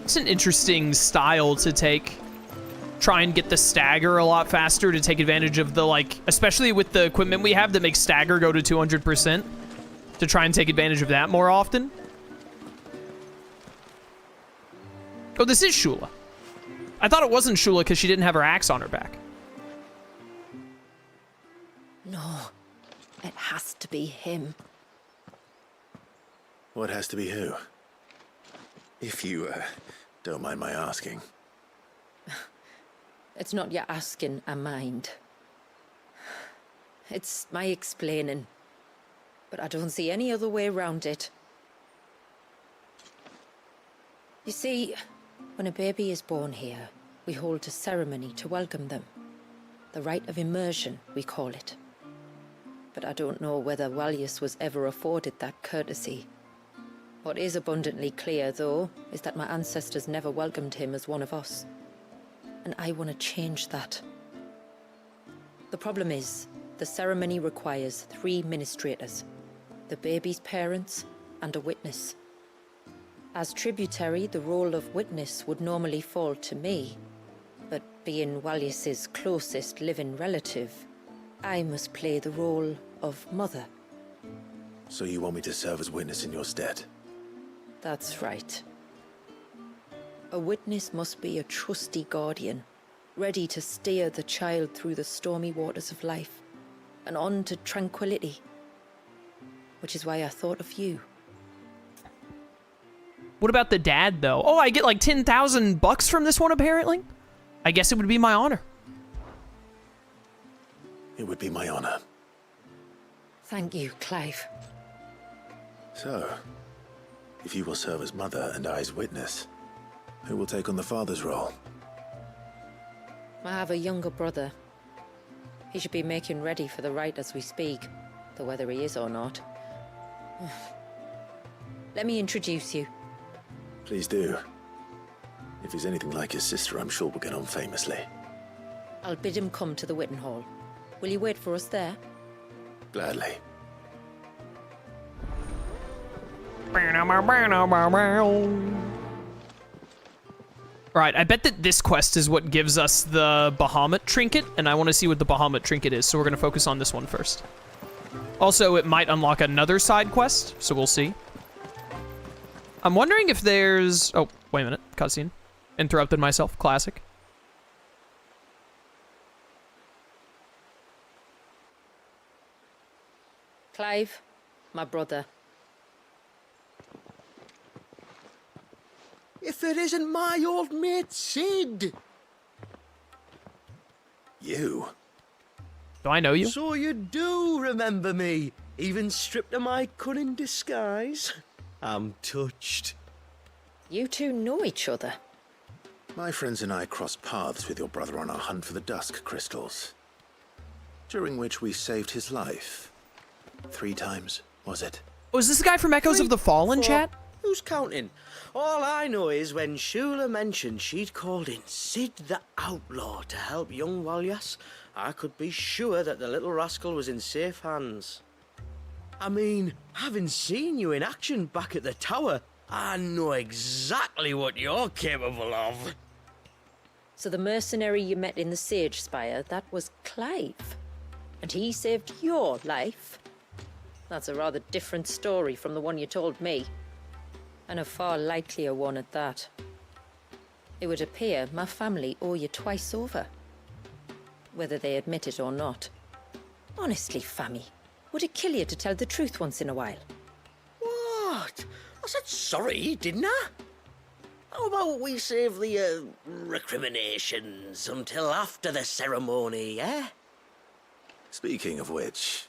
It's an interesting style to take. Try and get the stagger a lot faster to take advantage of the, like, especially with the equipment we have that makes stagger go to 200%, to try and take advantage of that more often. Oh, this is Shula. I thought it wasn't Shula because she didn't have her axe on her back. No, it has to be him. What has to be who? If you, don't mind my asking. It's not your asking, I mind. It's my explaining. But I don't see any other way around it. You see, when a baby is born here, we hold a ceremony to welcome them. The rite of immersion, we call it. But I don't know whether Valius was ever afforded that courtesy. What is abundantly clear, though, is that my ancestors never welcomed him as one of us. And I want to change that. The problem is, the ceremony requires 3 ministrators, the baby's parents, and a witness. As tributary, the role of witness would normally fall to me, but being Valius's closest living relative, I must play the role of mother. So you want me to serve as witness in your stead? That's right. A witness must be a trusty guardian, ready to steer the child through the stormy waters of life, and on to tranquility. Which is why I thought of you. What about the dad, though? Oh, I get like 10,000 bucks from this one, apparently? I guess it would be my honor. It would be my honor. Thank you, Clive. So, if you will serve as mother and I as witness, who will take on the father's role? I have a younger brother. He should be making ready for the rite as we speak, though whether he is or not. Let me introduce you. Please do. If he's anything like his sister, I'm sure we'll get on famously. I'll bid him come to the Witten Hall. Will you wait for us there? Gladly. Alright, I bet that this quest is what gives us the Bahamut trinket, and I want to see what the Bahamut trinket is, so we're going to focus on this one first. Also, it might unlock another side quest, so we'll see. I'm wondering if there's... Oh, wait a minute. Cutscene. Interrupted myself. Classic. Clive, my brother. If it isn't my old mate Sid! You? Do I know you? So you do remember me, even stripped of my cunning disguise. I'm touched. You two know each other. My friends and I crossed paths with your brother on our hunt for the dusk crystals, during which we saved his life. 3 times, was it? Oh, is this the guy from Echoes of the Fallen, chat? Who's counting? All I know is when Shula mentioned she'd called in Sid the Outlaw to help young Valias, I could be sure that the little rascal was in safe hands. I mean, having seen you in action back at the tower, I know exactly what you're capable of. So the mercenary you met in the Sage Spire, that was Clive. And he saved your life? That's a rather different story from the one you told me. And a far likelier one at that. It would appear my family owe you twice over. Whether they admit it or not. Honestly, Fammy, would it kill you to tell the truth once in a while? What? I said sorry, didn't I? How about we save the, recriminations until after the ceremony, eh? Speaking of which,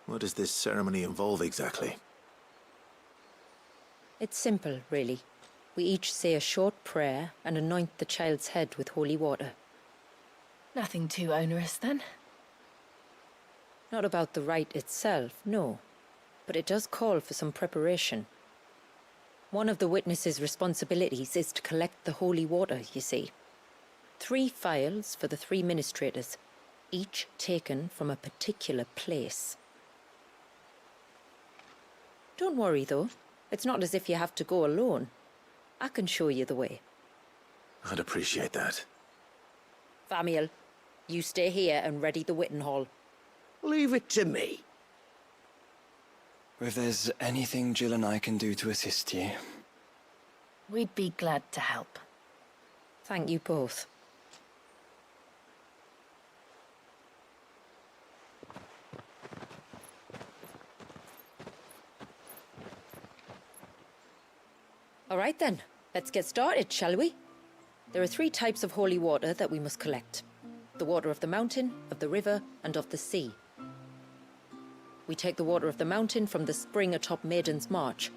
what does this ceremony involve exactly? It's simple, really. We each say a short prayer and anoint the child's head with holy water. Nothing too onerous, then. Not about the rite itself, no. But it does call for some preparation. One of the witness's responsibilities is to collect the holy water, you see. 3 phials for the 3 ministrators, each taken from a particular place. Don't worry, though. It's not as if you have to go alone. I can show you the way. I'd appreciate that. Famiel, you stay here and ready the Witten Hall. Leave it to me. If there's anything Jill and I can do to assist you. We'd be glad to help. Thank you both. All right then, let's get started, shall we? There are 3 types of holy water that we must collect. The water of the mountain, of the river, and of the sea. We take the water of the mountain from the spring atop Maiden's March.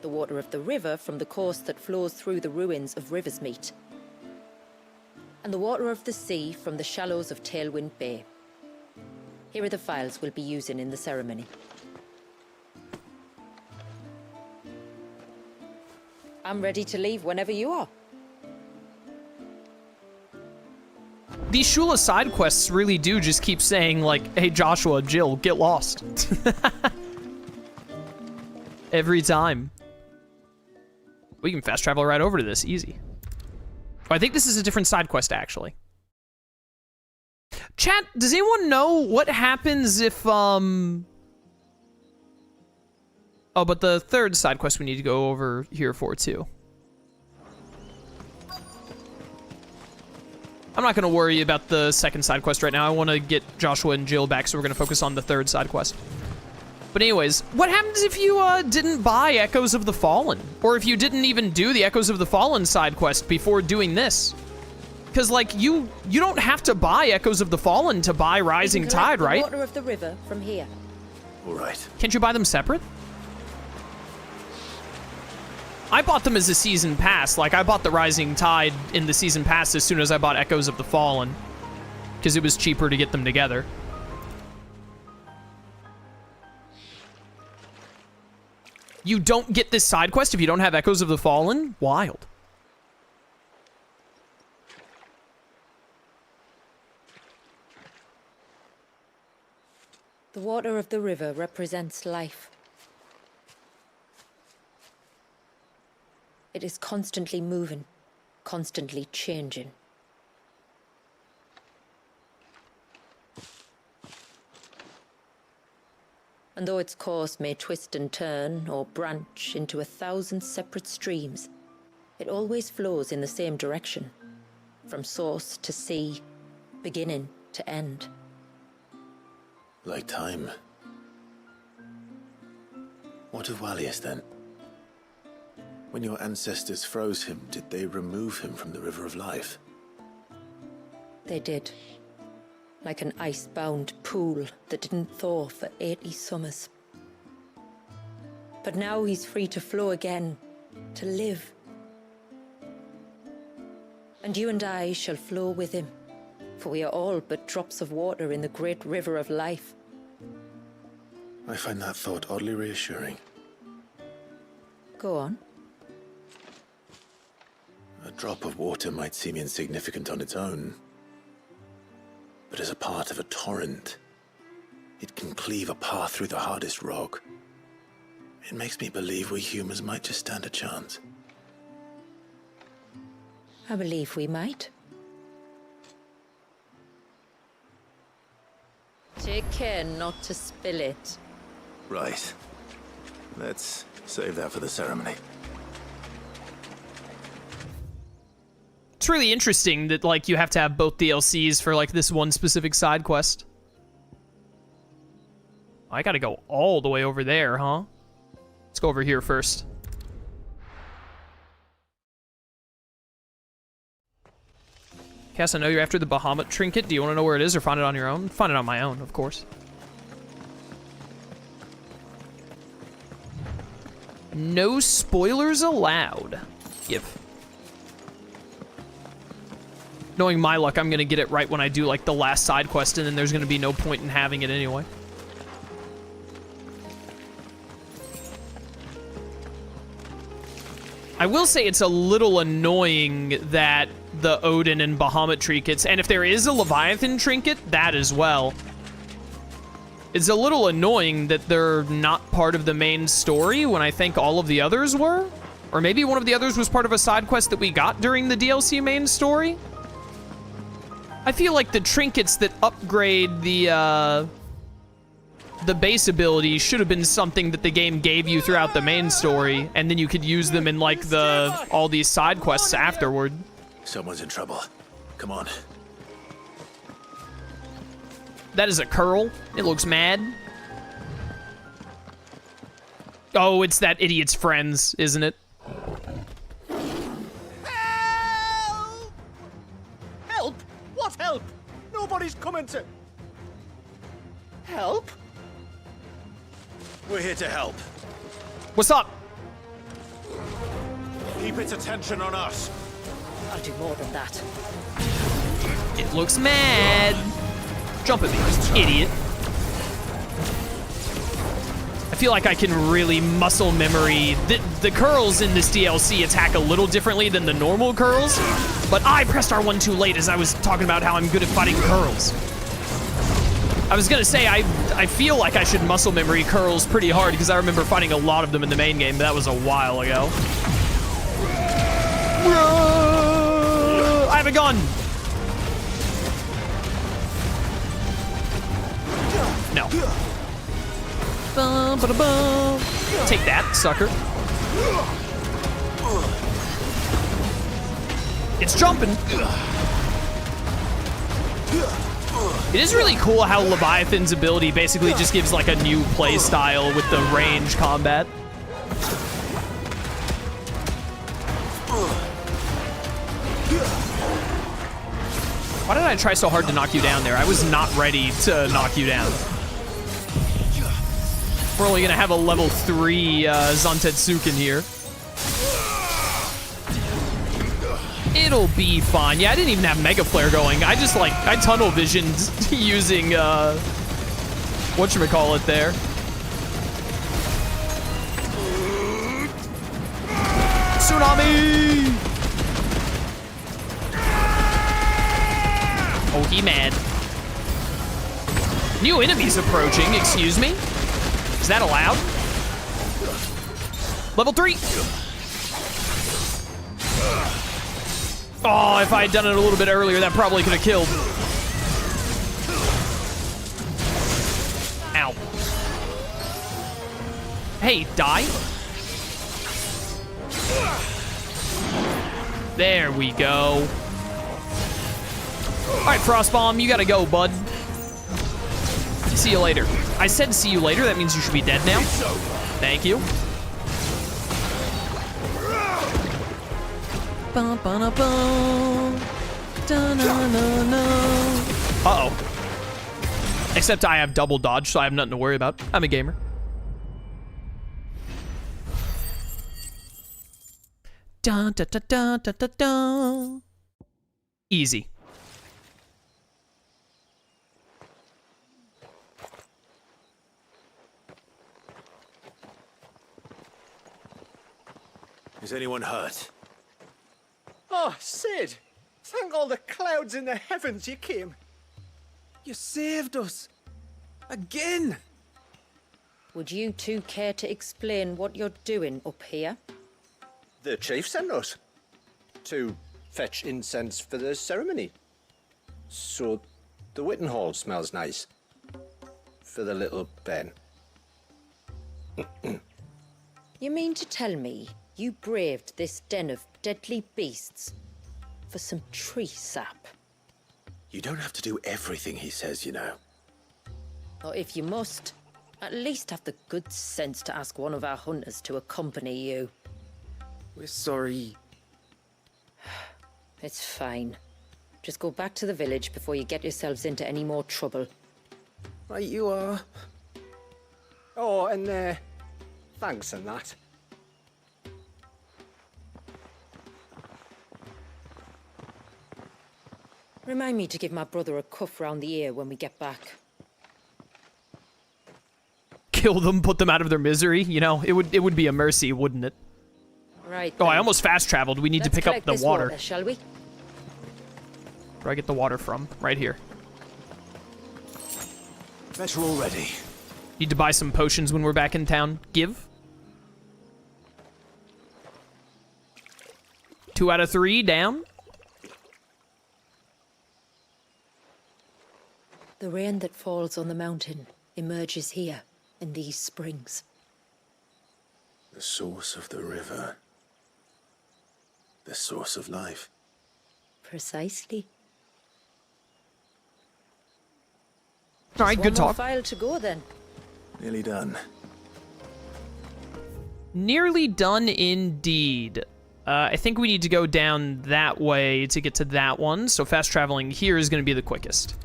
The water of the river from the course that flows through the ruins of Riversmeet. And the water of the sea from the shallows of Tailwind Bay. Here are the files we'll be using in the ceremony. I'm ready to leave whenever you are. These Shula side quests really do just keep saying, like, hey, Joshua, Jill, get lost. Every time. We can fast travel right over to this, easy. Oh, I think this is a different side quest, actually. Chat, does anyone know what happens if, Oh, but the third side quest we need to go over here for, too. I'm not going to worry about the second side quest right now. I want to get Joshua and Jill back, so we're going to focus on the third side quest. But anyways, what happens if you didn't buy Echoes of the Fallen? Or if you didn't even do the Echoes of the Fallen side quest before doing this? Because, like, you don't have to buy Echoes of the Fallen to buy Rising Tide, right? The water of the river from here. All right. Can't you buy them separate? I bought them as a season pass. Like, I bought the Rising Tide in the season pass as soon as I bought Echoes of the Fallen. Because it was cheaper to get them together. You don't get this side quest if you don't have Echoes of the Fallen? Wild. The water of the river represents life. It is constantly moving, constantly changing. And though its course may twist and turn or branch into 1,000 separate streams, it always flows in the same direction, from source to sea, beginning to end. Like time. What of Wallius, then? When your ancestors froze him, did they remove him from the River of Life? They did. Like an ice-bound pool that didn't thaw for 80 summers. But now he's free to flow again, to live. And you and I shall flow with him, for we are all but drops of water in the great river of life. I find that thought oddly reassuring. Go on. A drop of water might seem insignificant on its own, but as a part of a torrent, it can cleave a path through the hardest rock. It makes me believe we humans might just stand a chance. I believe we might. Take care not to spill it. Right. Let's save that for the ceremony. It's really interesting that, like, you have to have both DLCs for, like, this one specific side quest. I gotta go all the way over there, huh? Let's go over here first. Cass, I know you're after the Bahamut trinket. Do you want to know where it is or find it on your own? Find it on my own, of course. No spoilers allowed. Give. Knowing my luck, I'm gonna get it right when I do, like, the last side quest, and then there's gonna be no point in having it anyway. I will say it's a little annoying that the Odin and Bahamut trinkets, and if there is a Leviathan trinket, that as well. It's a little annoying that they're not part of the main story when I think all of the others were. Or maybe one of the others was part of a side quest that we got during the DLC main story? I feel like the trinkets that upgrade the base ability should have been something that the game gave you throughout the main story, and then you could use them in like all these side quests afterward. Someone's in trouble. Come on. That is a curl. It looks mad. Oh, it's that idiot's friends, isn't it? Help! Help? What help? Nobody's coming to... Help? We're here to help. What's up? Keep its attention on us. I'll do more than that. It looks mad. Jump at me, idiot. I feel like I can really muscle memory. The curls in this DLC attack a little differently than the normal curls, but I pressed R1 too late as I was talking about how I'm good at fighting curls. I was gonna say, I feel like I should muscle memory curls pretty hard because I remember fighting a lot of them in the main game, but that was a while ago. I have a gun! No. Take that, sucker. It's jumping. It is really cool how Leviathan's ability basically just gives like a new play style with the range combat. Why did I try so hard to knock you down there? I was not ready to knock you down. We're only gonna have a level 3 Zantetsuken here. It'll be fine. Yeah, I didn't even have Mega Flare going. I just like, I tunnel visioned using, whatchamacallit there. Tsunami! Oh, he mad. New enemies approaching, excuse me? Is that allowed? Level 3! Oh, if I had done it a little bit earlier, that probably could have killed. Ow. Hey, die. There we go. All right, Frostbomb, you gotta go, bud. See you later. I said see you later. That means you should be dead now. Thank you. Uh-oh. Except I have double dodge, so I have nothing to worry about. I'm a gamer. Dun, dun, dun, dun, dun, dun, dun. Easy. Is anyone hurt? Oh, Sid! Thank all the clouds in the heavens you came. You saved us. Again. Would you two care to explain what you're doing up here? The chief sent us to fetch incense for the ceremony. So the Witten Hall smells nice. For the little Ben. You mean to tell me you braved this den of deadly beasts for some tree sap? You don't have to do everything he says, you know. Or if you must, at least have the good sense to ask one of our hunters to accompany you. We're sorry. It's fine. Just go back to the village before you get yourselves into any more trouble. Right, you are. Oh, and thanks and that. Remind me to give my brother a cuff round the ear when we get back. Kill them, put them out of their misery. You know, it would be a mercy, wouldn't it? Right. Oh, I then. almost fast traveled. We need to Let's pick up collect the this water. Shall we? Where do I get the water from? Right here. Bet we're all ready. Need to buy some potions when we're back in town. Give. 2 out of 3 down. The rain that falls on the mountain emerges here, in these springs. The source of the river. The source of life. Precisely. All right, good One more talk. file to go then. Nearly done. Nearly done indeed. I think we need to go down that way to get to that one, so fast traveling here is going to be the quickest.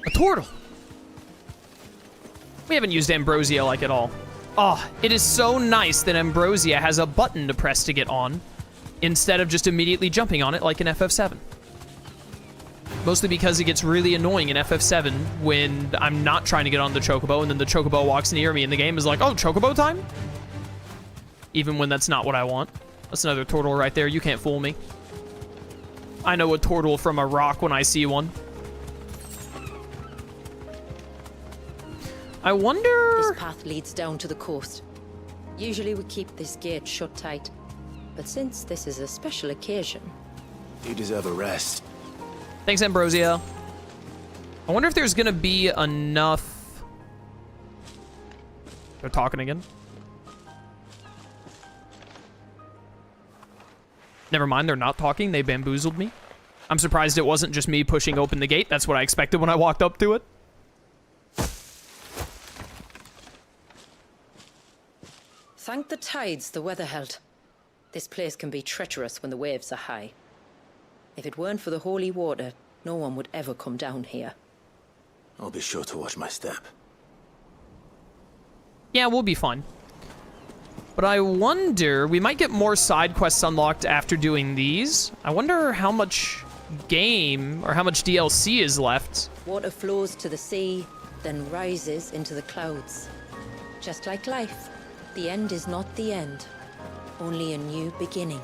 A turtle! We haven't used Ambrosia like at all. Oh, it is so nice that Ambrosia has a button to press to get on, instead of just immediately jumping on it like in FF7. Mostly because it gets really annoying in FF7 when I'm not trying to get on the Chocobo and then the Chocobo walks near me and the game is like, oh, Chocobo time? Even when that's not what I want. That's another turtle right there. You can't fool me. I know a turtle from a rock when I see one. I wonder... This path leads down to the coast. Usually we keep this gate shut tight. But since this is a special occasion... You deserve a rest. Thanks, Ambrosia. I wonder if there's gonna be enough... They're talking again. Never mind, they're not talking. They bamboozled me. I'm surprised it wasn't just me pushing open the gate. That's what I expected when I walked up to it. Thank the tides the weather held. This place can be treacherous when the waves are high. If it weren't for the holy water, no one would ever come down here. I'll be sure to watch my step. Yeah, we'll be fine. But I wonder, we might get more side quests unlocked after doing these. I wonder how much game or how much DLC is left. Water flows to the sea, then rises into the clouds. Just like life, the end is not the end, only a new beginning.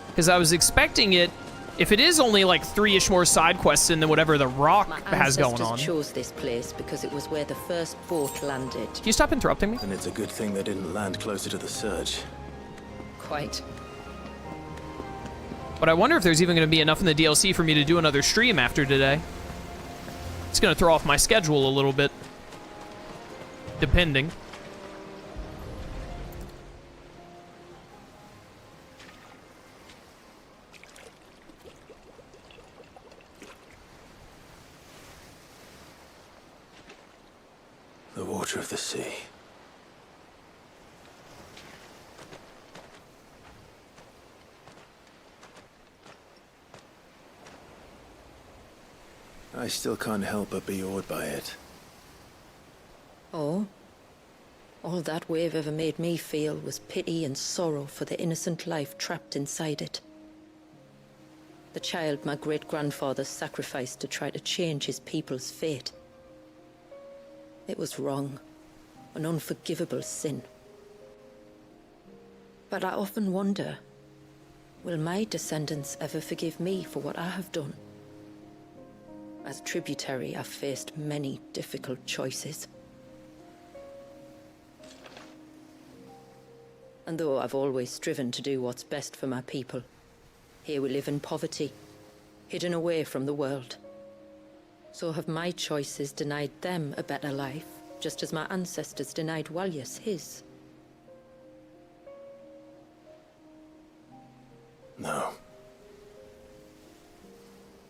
Because I was expecting it, if it is only like 3-ish more side quests than whatever the Rock My has going ancestors on. chose this place because it was where the first boat landed. Can you stop interrupting me? And it's a good thing they didn't land closer to the surge. Quite. But I wonder if there's even going to be enough in the DLC for me to do another stream after today. It's going to throw off my schedule a little bit. Depending. The water of the sea. I still can't help but be awed by it. Oh? All that wave ever made me feel was pity and sorrow for the innocent life trapped inside it. The child my great-grandfather sacrificed to try to change his people's fate. It was wrong, an unforgivable sin. But I often wonder, will my descendants ever forgive me for what I have done? As tributary, I've faced many difficult choices. And though I've always striven to do what's best for my people, here we live in poverty, hidden away from the world. So have my choices denied them a better life, just as my ancestors denied Walyas his? No.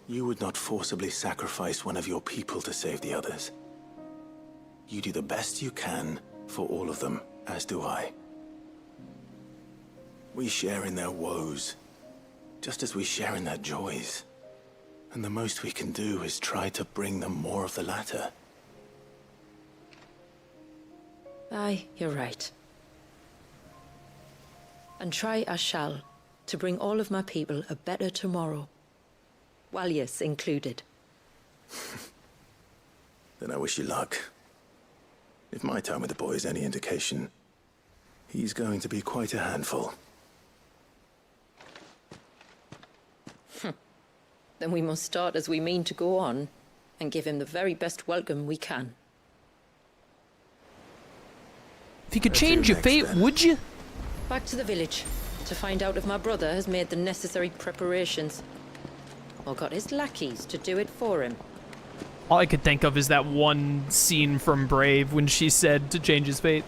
You would not forcibly sacrifice one of your people to save the others. You do the best you can for all of them, as do I. We share in their woes, just as we share in their joys. And the most we can do is try to bring them more of the latter. Aye, you're right. And try I shall, to bring all of my people a better tomorrow. Walyas included. Then I wish you luck. If my time with the boy is any indication, he's going to be quite a handful. Then we must start as we mean to go on, and give him the very best welcome we can. If you could Where to change your next, fate, then? would you? Back to the village to find out if my brother has made the necessary preparations. Or got his lackeys to do it for him. All I could think of is that one scene from Brave when she said to change his fate.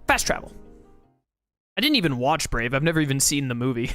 Fast travel. I didn't even watch Brave. I've never even seen the movie.